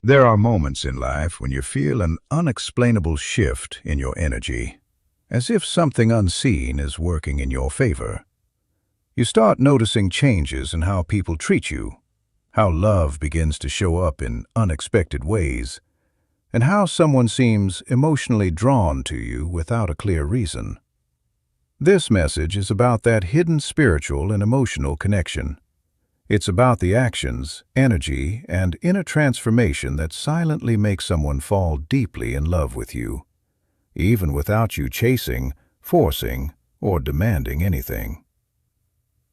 There are moments in life when you feel an unexplainable shift in your energy, as if something unseen is working in your favor. You start noticing changes in how people treat you, how love begins to show up in unexpected ways, and how someone seems emotionally drawn to you without a clear reason. This message is about that hidden spiritual and emotional connection. It's about the actions, energy, and inner transformation that silently make someone fall deeply in love with you, even without you chasing, forcing, or demanding anything.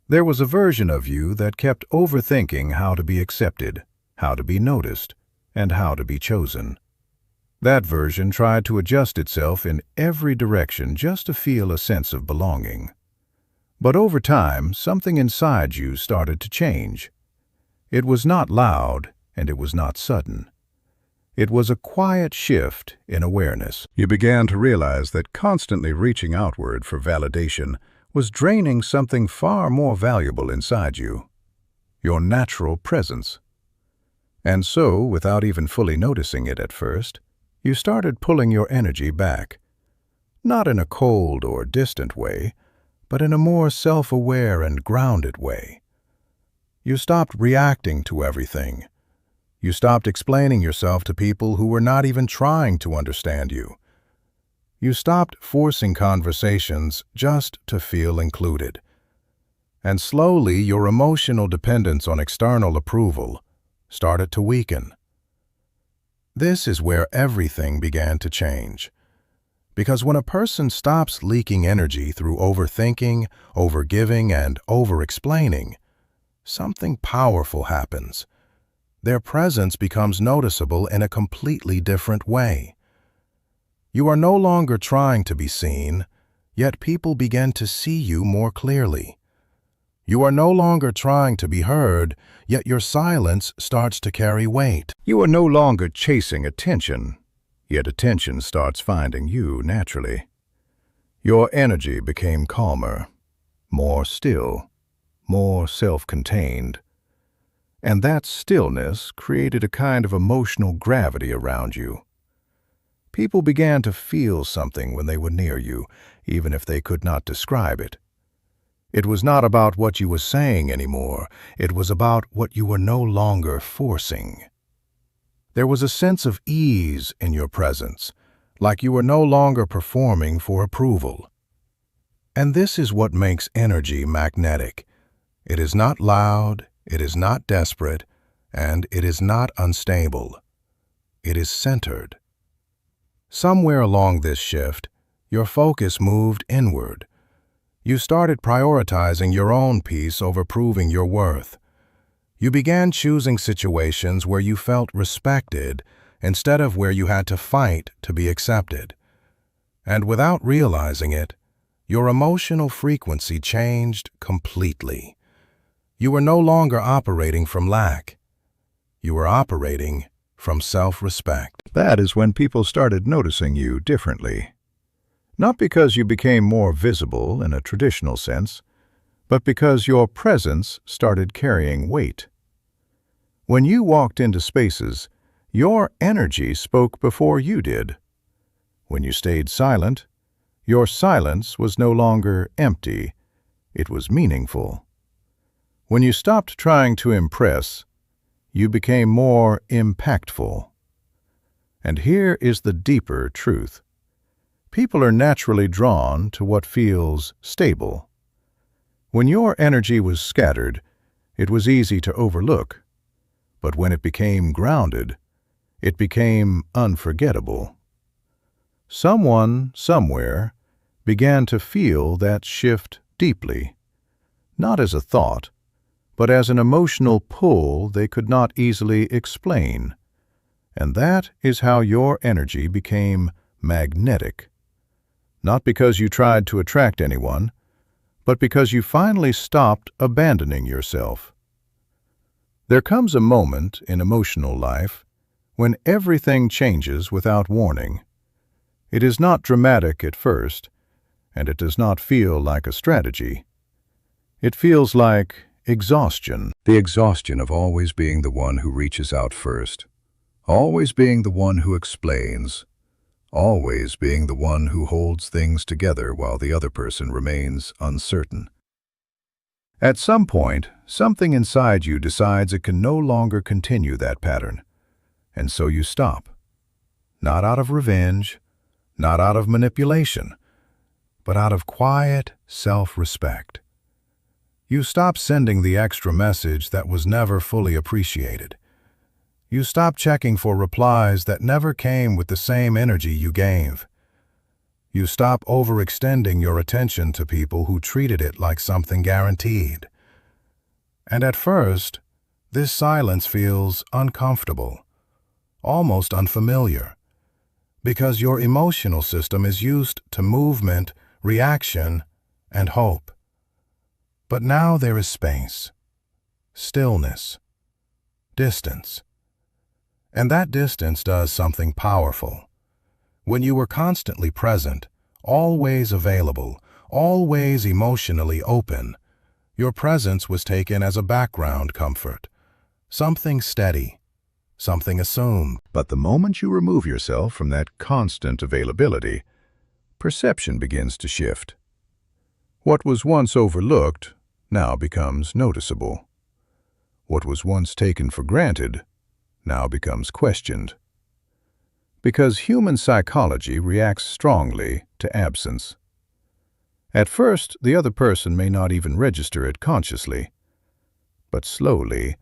There was a version of you that kept overthinking how to be accepted, how to be noticed, and how to be chosen. That version tried to adjust itself in every direction just to feel a sense of belonging. But over time, something inside you started to change. It was not loud, and it was not sudden. It was a quiet shift in awareness. You began to realize that constantly reaching outward for validation was draining something far more valuable inside you, your natural presence. And so, without even fully noticing it at first, you started pulling your energy back, not in a cold or distant way, but in a more self-aware and grounded way. You stopped reacting to everything. You stopped explaining yourself to people who were not even trying to understand you. You stopped forcing conversations just to feel included. And slowly, your emotional dependence on external approval started to weaken. This is where everything began to change. Because when a person stops leaking energy through overthinking, overgiving, and over-explaining, something powerful happens. Their presence becomes noticeable in a completely different way. You are no longer trying to be seen, yet people begin to see you more clearly. You are no longer trying to be heard, yet your silence starts to carry weight. You are no longer chasing attention, yet attention starts finding you naturally. Your energy became calmer, more still, more self-contained. And that stillness created a kind of emotional gravity around you. People began to feel something when they were near you, even if they could not describe it. It was not about what you were saying anymore. It was about what you were no longer forcing. There was a sense of ease in your presence, like you were no longer performing for approval. And this is what makes energy magnetic. It is not loud, it is not desperate, and it is not unstable. It is centered. Somewhere along this shift, your focus moved inward. You started prioritizing your own peace over proving your worth. You began choosing situations where you felt respected instead of where you had to fight to be accepted. And without realizing it, your emotional frequency changed completely. You were no longer operating from lack. You were operating from self-respect. That is when people started noticing you differently. Not because you became more visible in a traditional sense, but because your presence started carrying weight. When you walked into spaces, your energy spoke before you did. When you stayed silent, your silence was no longer empty, it was meaningful. When you stopped trying to impress, you became more impactful. And here is the deeper truth. People are naturally drawn to what feels stable. When your energy was scattered, it was easy to overlook. But when it became grounded, it became unforgettable. Someone, somewhere, began to feel that shift deeply, not as a thought, but as an emotional pull they could not easily explain. And that is how your energy became magnetic. Not because you tried to attract anyone, but because you finally stopped abandoning yourself. There comes a moment in emotional life when everything changes without warning. It is not dramatic at first, and it does not feel like a strategy. It feels like exhaustion. The exhaustion of always being the one who reaches out first, always being the one who explains, always being the one who holds things together while the other person remains uncertain. At some point, something inside you decides it can no longer continue that pattern, and so you stop. Not out of revenge, not out of manipulation, but out of quiet self-respect. You stop sending the extra message that was never fully appreciated. You stop checking for replies that never came with the same energy you gave. You stop overextending your attention to people who treated it like something guaranteed. And at first, this silence feels uncomfortable, almost unfamiliar, because your emotional system is used to movement, reaction, and hope. But now there is space, stillness, distance. And that distance does something powerful. When you were constantly present, always available, always emotionally open, your presence was taken as a background comfort, something steady, something assumed. But the moment you remove yourself from that constant availability, perception begins to shift. What was once overlooked now becomes noticeable. What was once taken for granted now becomes questioned. Because human psychology reacts strongly to absence. At first, the other person may not even register it consciously, but slowly,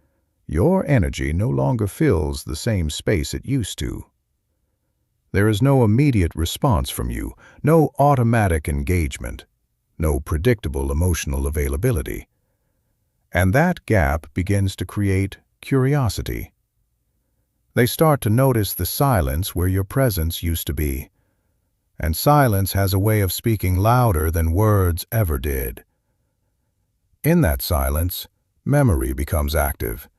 your energy no longer fills the same space it used to. There is no immediate response from you, no automatic engagement, no predictable emotional availability. And that gap begins to create curiosity. They start to notice the silence where your presence used to be. And silence has a way of speaking louder than words ever did. In that silence, memory becomes active.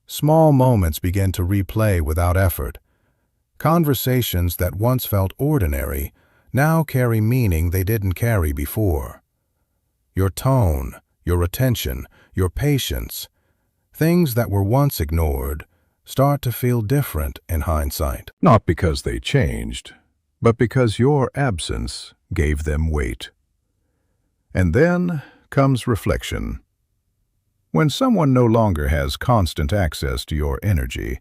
Small moments begin to replay without effort. Conversations that once felt ordinary now carry meaning they didn't carry before. Your tone, your attention, your patience, things that were once ignored, start to feel different in hindsight. Not because they changed, but because your absence gave them weight. And then comes reflection. When someone no longer has constant access to your energy,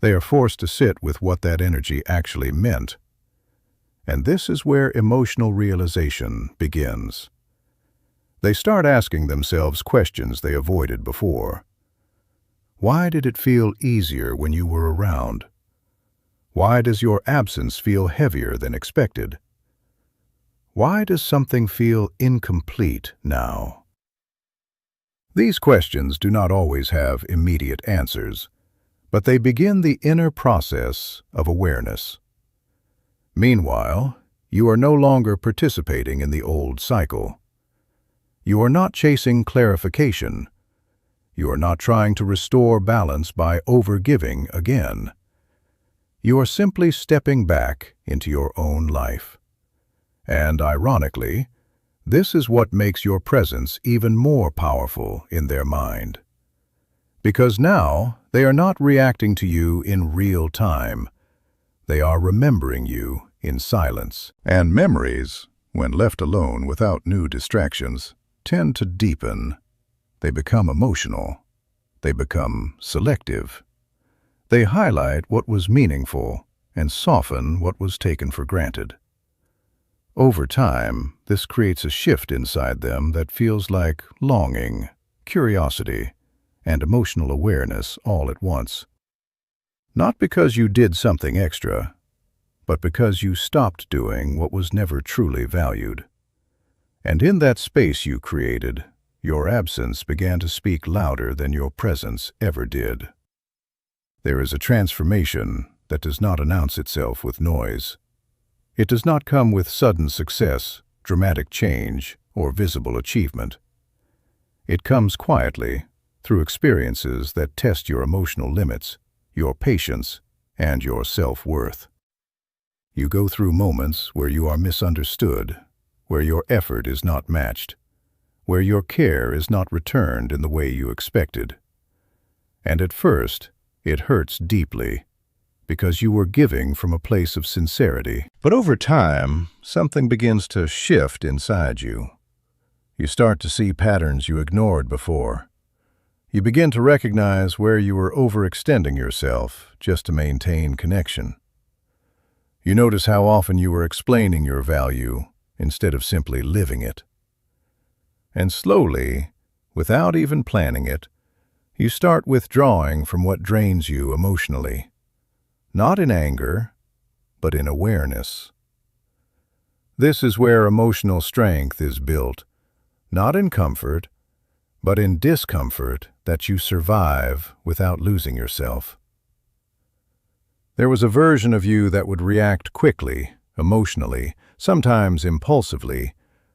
they are forced to sit with what that energy actually meant. And this is where emotional realization begins. They start asking themselves questions they avoided before. Why did it feel easier when you were around? Why does your absence feel heavier than expected? Why does something feel incomplete now? These questions do not always have immediate answers, but they begin the inner process of awareness. Meanwhile, you are no longer participating in the old cycle. You are not chasing clarification. You are not trying to restore balance by overgiving again. You are simply stepping back into your own life. And ironically, this is what makes your presence even more powerful in their mind. Because now they are not reacting to you in real time. They are remembering you in silence. And memories, when left alone without new distractions, tend to deepen. They become emotional. They become selective. They highlight what was meaningful and soften what was taken for granted. Over time, this creates a shift inside them that feels like longing, curiosity, and emotional awareness all at once. Not because you did something extra, but because you stopped doing what was never truly valued. And in that space you created, your absence began to speak louder than your presence ever did. There is a transformation that does not announce itself with noise. It does not come with sudden success, dramatic change, or visible achievement. It comes quietly, through experiences that test your emotional limits, your patience, and your self-worth. You go through moments where you are misunderstood, where your effort is not matched, where your care is not returned in the way you expected. And at first, it hurts deeply. because you were giving from a place of sincerity. But over time, something begins to shift inside you. You start to see patterns you ignored before. You begin to recognize where you were overextending yourself just to maintain connection. You notice how often you were explaining your value instead of simply living it. And slowly, without even planning it, you start withdrawing from what drains you emotionally. Not in anger, but in awareness. This is where emotional strength is built, not in comfort, but in discomfort that you survive without losing yourself. There was a version of you that would react quickly, emotionally, sometimes impulsively,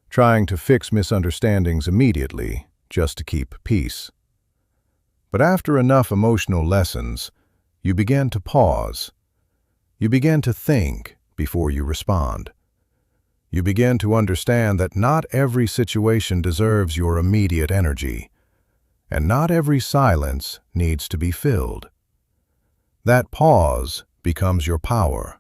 trying to fix misunderstandings immediately just to keep peace. But after enough emotional lessons, you began to pause. You began to think before you respond. You began to understand that not every situation deserves your immediate energy, and not every silence needs to be filled. That pause becomes your power.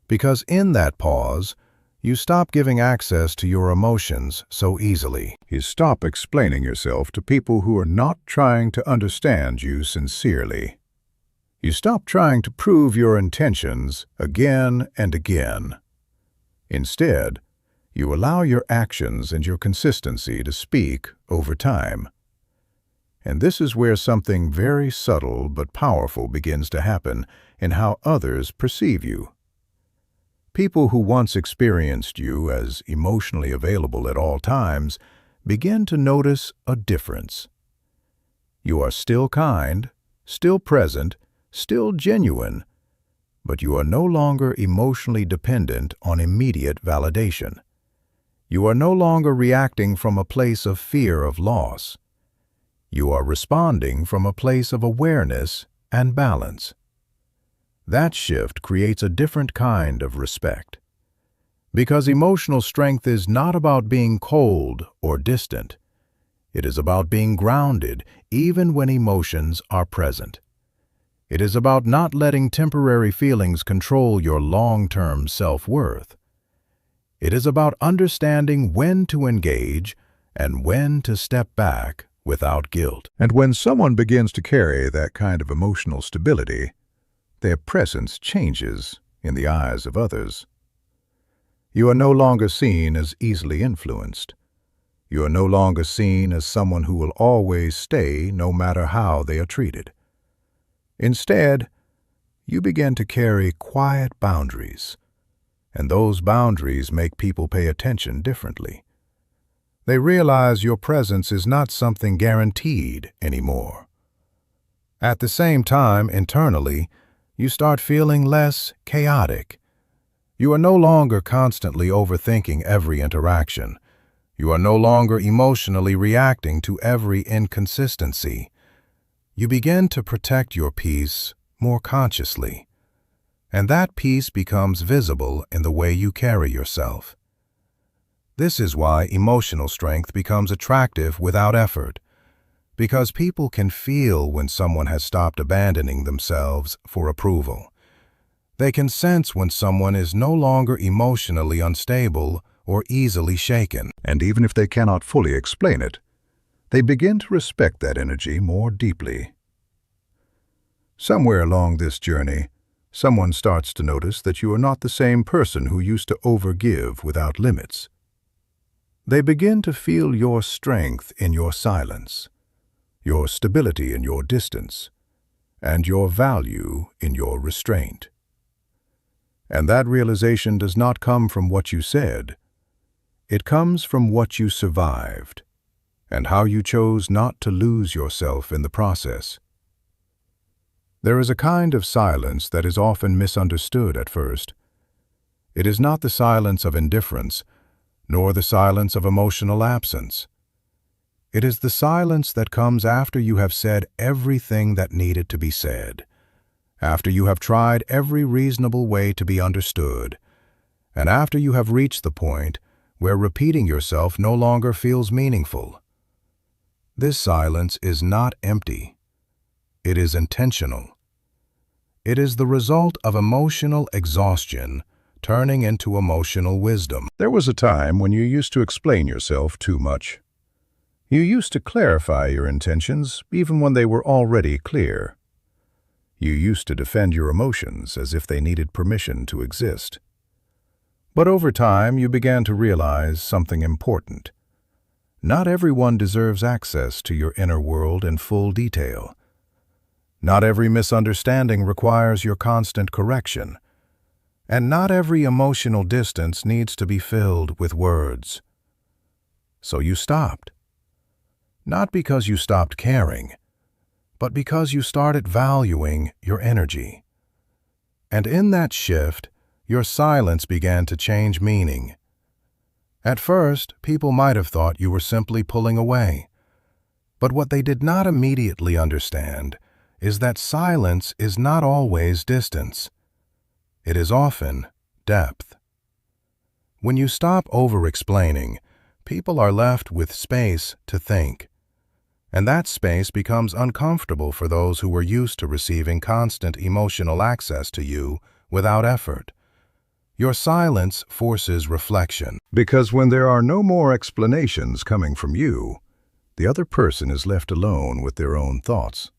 Because in that pause, you stop giving access to your emotions so easily. You stop explaining yourself to people who are not trying to understand you sincerely. You stop trying to prove your intentions again and again. Instead, you allow your actions and your consistency to speak over time. And this is where something very subtle but powerful begins to happen in how others perceive you. People who once experienced you as emotionally available at all times begin to notice a difference. You are still kind, still present, still genuine, but you are no longer emotionally dependent on immediate validation. You are no longer reacting from a place of fear of loss. You are responding from a place of awareness and balance. That shift creates a different kind of respect. Because emotional strength is not about being cold or distant. It is about being grounded even when emotions are present. It is about not letting temporary feelings control your long-term self-worth. It is about understanding when to engage and when to step back without guilt. And when someone begins to carry that kind of emotional stability, their presence changes in the eyes of others. You are no longer seen as easily influenced. You are no longer seen as someone who will always stay no matter how they are treated. Instead, you begin to carry quiet boundaries, and those boundaries make people pay attention differently. They realize your presence is not something guaranteed anymore. At the same time, internally, you start feeling less chaotic. You are no longer constantly overthinking every interaction. You are no longer emotionally reacting to every inconsistency. You begin to protect your peace more consciously, and that peace becomes visible in the way you carry yourself. This is why emotional strength becomes attractive without effort, because people can feel when someone has stopped abandoning themselves for approval. They can sense when someone is no longer emotionally unstable or easily shaken. And even if they cannot fully explain it, they begin to respect that energy more deeply. Somewhere along this journey, someone starts to notice that you are not the same person who used to overgive without limits. They begin to feel your strength in your silence, your stability in your distance, and your value in your restraint. And that realization does not come from what you said. It comes from what you survived, and how you chose not to lose yourself in the process. There is a kind of silence that is often misunderstood at first. It is not the silence of indifference, nor the silence of emotional absence. It is the silence that comes after you have said everything that needed to be said, after you have tried every reasonable way to be understood, and after you have reached the point where repeating yourself no longer feels meaningful. This silence is not empty. It is intentional. It is the result of emotional exhaustion turning into emotional wisdom. There was a time when you used to explain yourself too much. You used to clarify your intentions even when they were already clear. You used to defend your emotions as if they needed permission to exist. But over time, you began to realize something important. Not everyone deserves access to your inner world in full detail. Not every misunderstanding requires your constant correction. And not every emotional distance needs to be filled with words. So you stopped. Not because you stopped caring, but because you started valuing your energy. And in that shift, your silence began to change meaning. At first, people might have thought you were simply pulling away. But what they did not immediately understand is that silence is not always distance. It is often depth. When you stop over-explaining, people are left with space to think. And that space becomes uncomfortable for those who were used to receiving constant emotional access to you without effort. Your silence forces reflection. Because when there are no more explanations coming from you, the other person is left alone with their own thoughts.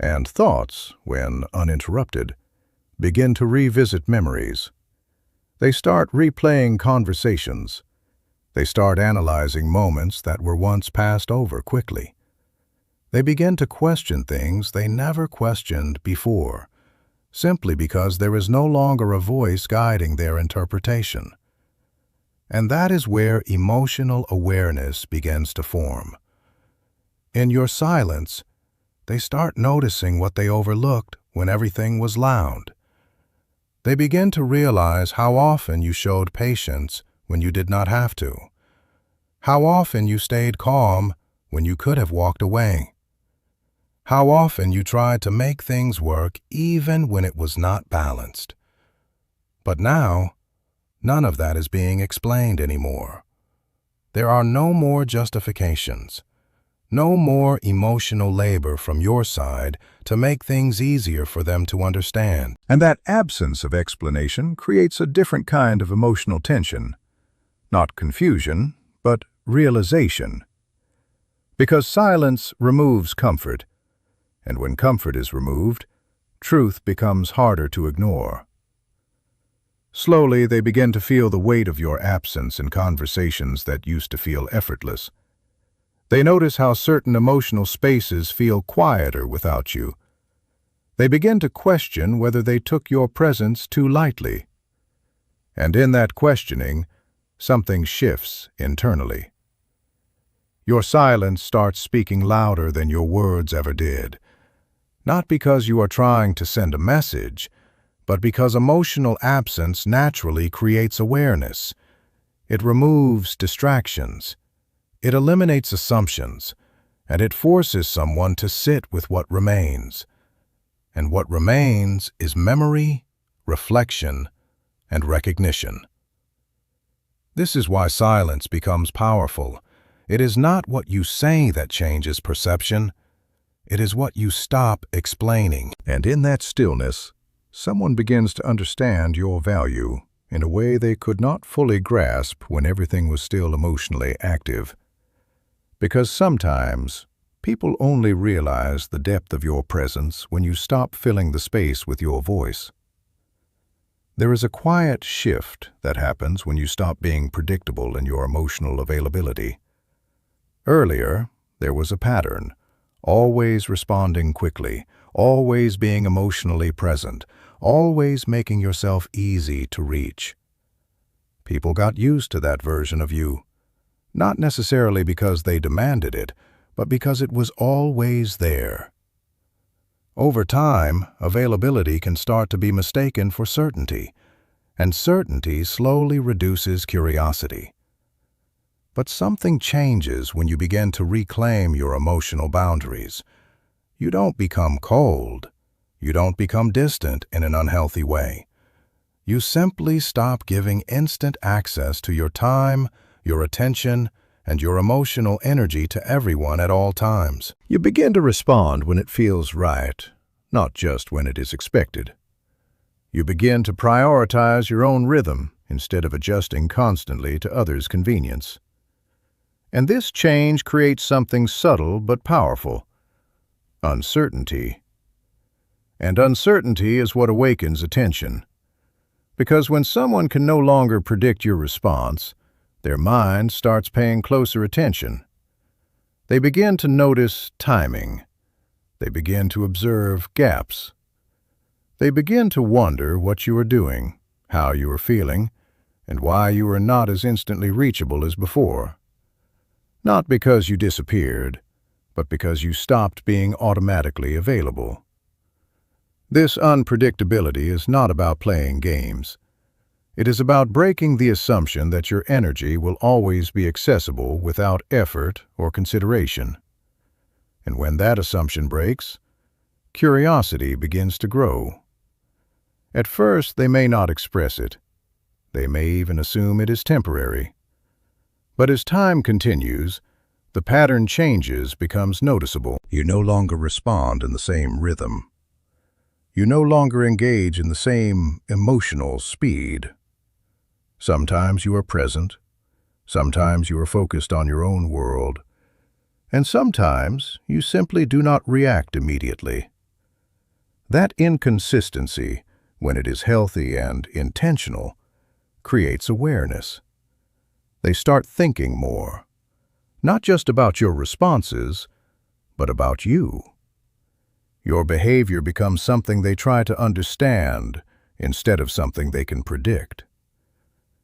And thoughts, when uninterrupted, begin to revisit memories. They start replaying conversations. They start analyzing moments that were once passed over quickly. They begin to question things they never questioned before, simply because there is no longer a voice guiding their interpretation. And that is where emotional awareness begins to form. In your silence, they start noticing what they overlooked when everything was loud. They begin to realize how often you showed patience when you did not have to. How often you stayed calm when you could have walked away. How often you tried to make things work even when it was not balanced. But now, none of that is being explained anymore. There are no more justifications, no more emotional labor from your side to make things easier for them to understand. And that absence of explanation creates a different kind of emotional tension. Not confusion, but realization. Because silence removes comfort, and when comfort is removed, truth becomes harder to ignore. Slowly, they begin to feel the weight of your absence in conversations that used to feel effortless. They notice how certain emotional spaces feel quieter without you. They begin to question whether they took your presence too lightly. And in that questioning, something shifts internally. Your silence starts speaking louder than your words ever did. Not because you are trying to send a message, but because emotional absence naturally creates awareness. It removes distractions. It eliminates assumptions, and it forces someone to sit with what remains. And what remains is memory, reflection, and recognition. This is why silence becomes powerful. It is not what you say that changes perception. It is what you stop explaining. And in that stillness, someone begins to understand your value in a way they could not fully grasp when everything was still emotionally active. Because sometimes, people only realize the depth of your presence when you stop filling the space with your voice. There is a quiet shift that happens when you stop being predictable in your emotional availability. Earlier, there was a pattern, always responding quickly, always being emotionally present, always making yourself easy to reach. People got used to that version of you, not necessarily because they demanded it, but because it was always there. Over time, availability can start to be mistaken for certainty, and certainty slowly reduces curiosity. But something changes when you begin to reclaim your emotional boundaries. You don't become cold. You don't become distant in an unhealthy way. You simply stop giving instant access to your time, your attention, and your emotional energy to everyone at all times. You begin to respond when it feels right, not just when it is expected. You begin to prioritize your own rhythm instead of adjusting constantly to others' convenience. And this change creates something subtle but powerful: uncertainty. And uncertainty is what awakens attention. Because when someone can no longer predict your response, their mind starts paying closer attention. They begin to notice timing. They begin to observe gaps. They begin to wonder what you are doing, how you are feeling, and why you are not as instantly reachable as before. Not because you disappeared, but because you stopped being automatically available. This unpredictability is not about playing games. It is about breaking the assumption that your energy will always be accessible without effort or consideration. And when that assumption breaks, curiosity begins to grow. At first, they may not express it. They may even assume it is temporary. But as time continues, the pattern changes, becomes noticeable. You no longer respond in the same rhythm. You no longer engage in the same emotional speed. Sometimes you are present, sometimes you are focused on your own world, and sometimes you simply do not react immediately. That inconsistency, when it is healthy and intentional, creates awareness. They start thinking more, not just about your responses, but about you. Your behavior becomes something they try to understand instead of something they can predict.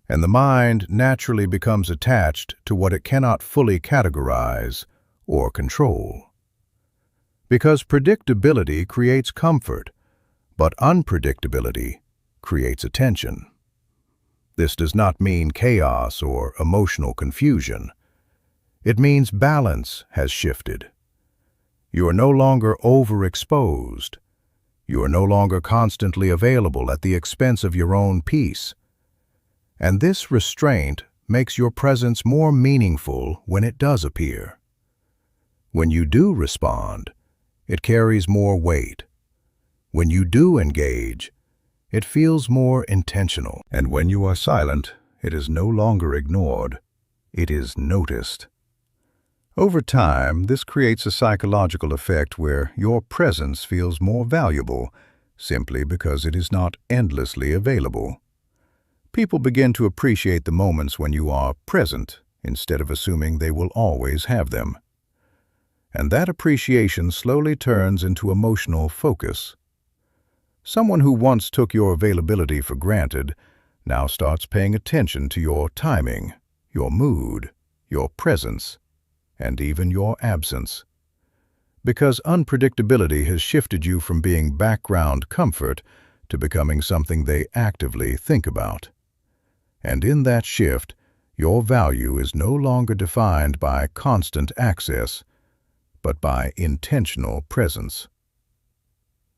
And the mind naturally becomes attached to what it cannot fully categorize or control. Because predictability creates comfort, but unpredictability creates attention. This does not mean chaos or emotional confusion. It means balance has shifted. You are no longer overexposed. You are no longer constantly available at the expense of your own peace. And this restraint makes your presence more meaningful when it does appear. When you do respond, it carries more weight. When you do engage, it feels more intentional. And when you are silent, it is no longer ignored. It is noticed. Over time, this creates a psychological effect where your presence feels more valuable simply because it is not endlessly available. People begin to appreciate the moments when you are present instead of assuming they will always have them. And that appreciation slowly turns into emotional focus. Someone who once took your availability for granted now starts paying attention to your timing, your mood, your presence, and even your absence. Because unpredictability has shifted you from being background comfort to becoming something they actively think about. And in that shift, your value is no longer defined by constant access, but by intentional presence.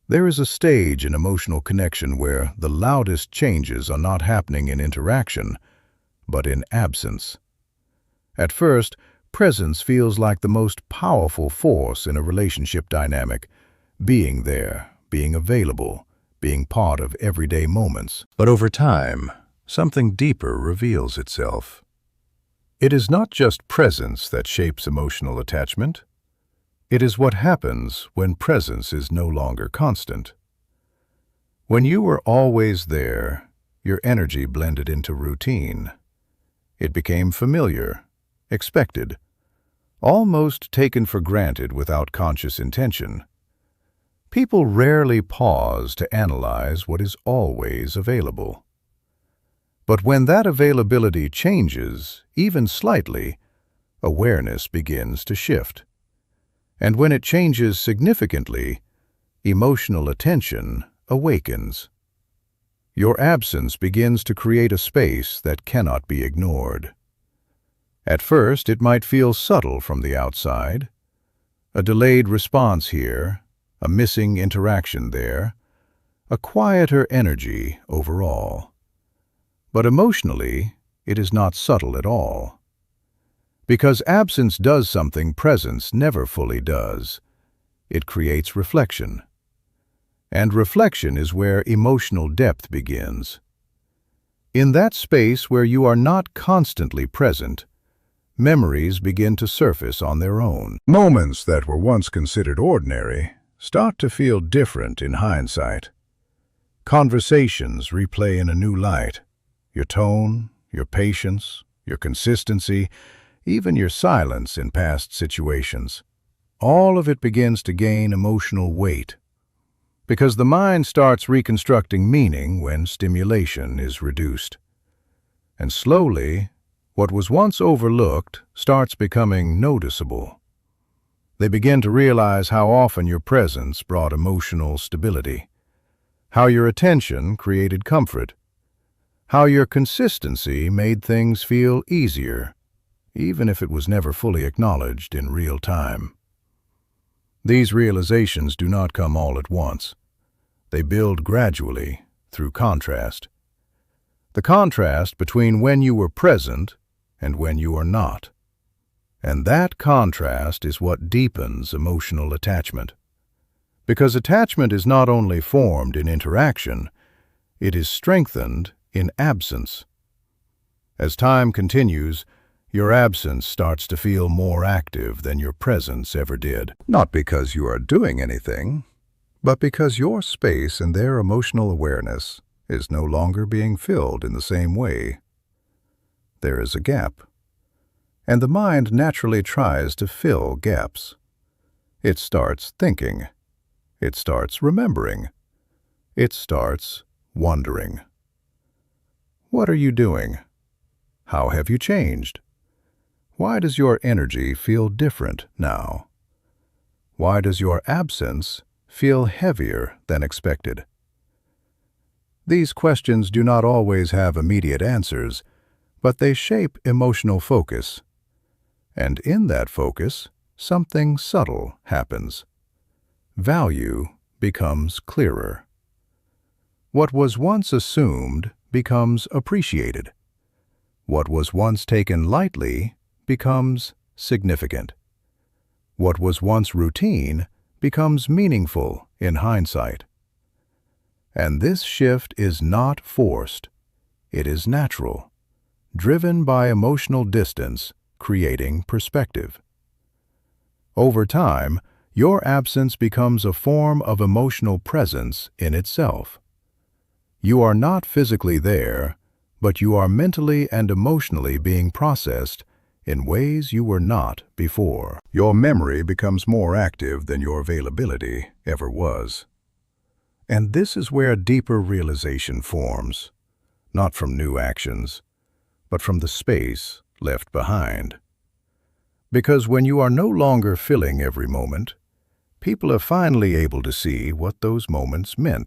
There is a stage in emotional connection where the loudest changes are not happening in interaction, but in absence. At first, presence feels like the most powerful force in a relationship dynamic, being there, being available, being part of everyday moments. But over time, something deeper reveals itself. It is not just presence that shapes emotional attachment. It is what happens when presence is no longer constant. When you were always there, your energy blended into routine. It became familiar, expected, almost taken for granted without conscious intention. People rarely pause to analyze what is always available. But when that availability changes, even slightly, awareness begins to shift. And when it changes significantly, emotional attention awakens. Your absence begins to create a space that cannot be ignored. At first, it might feel subtle from the outside. A delayed response here, a missing interaction there, a quieter energy overall. But emotionally, it is not subtle at all. Because absence does something presence never fully does. It creates reflection. And reflection is where emotional depth begins. In that space where you are not constantly present, memories begin to surface on their own. Moments that were once considered ordinary start to feel different in hindsight. Conversations replay in a new light. Your tone, your patience, your consistency, even your silence in past situations. All of it begins to gain emotional weight, because the mind starts reconstructing meaning when stimulation is reduced. And slowly, what was once overlooked starts becoming noticeable. They begin to realize how often your presence brought emotional stability, how your attention created comfort, how your consistency made things feel easier, even if it was never fully acknowledged in real time. These realizations do not come all at once. They build gradually through contrast. The contrast between when you were present and when you are not. And that contrast is what deepens emotional attachment. Because attachment is not only formed in interaction, it is strengthened in absence. As time continues, your absence starts to feel more active than your presence ever did. Not because you are doing anything, but because your space and their emotional awareness is no longer being filled in the same way. There is a gap, and the mind naturally tries to fill gaps. It starts thinking. It starts remembering. It starts wondering. What are you doing? How have you changed? Why does your energy feel different now? Why does your absence feel heavier than expected? These questions do not always have immediate answers, but they shape emotional focus. And in that focus, something subtle happens. Value becomes clearer. What was once assumed becomes appreciated. What was once taken lightly becomes significant. What was once routine becomes meaningful in hindsight. And this shift is not forced. It is natural, driven by emotional distance, creating perspective. Over time, your absence becomes a form of emotional presence in itself. You are not physically there, but you are mentally and emotionally being processed in ways you were not before. Your memory becomes more active than your availability ever was. And this is where deeper realization forms, not from new actions, but from the space left behind. Because when you are no longer filling every moment, people are finally able to see what those moments meant.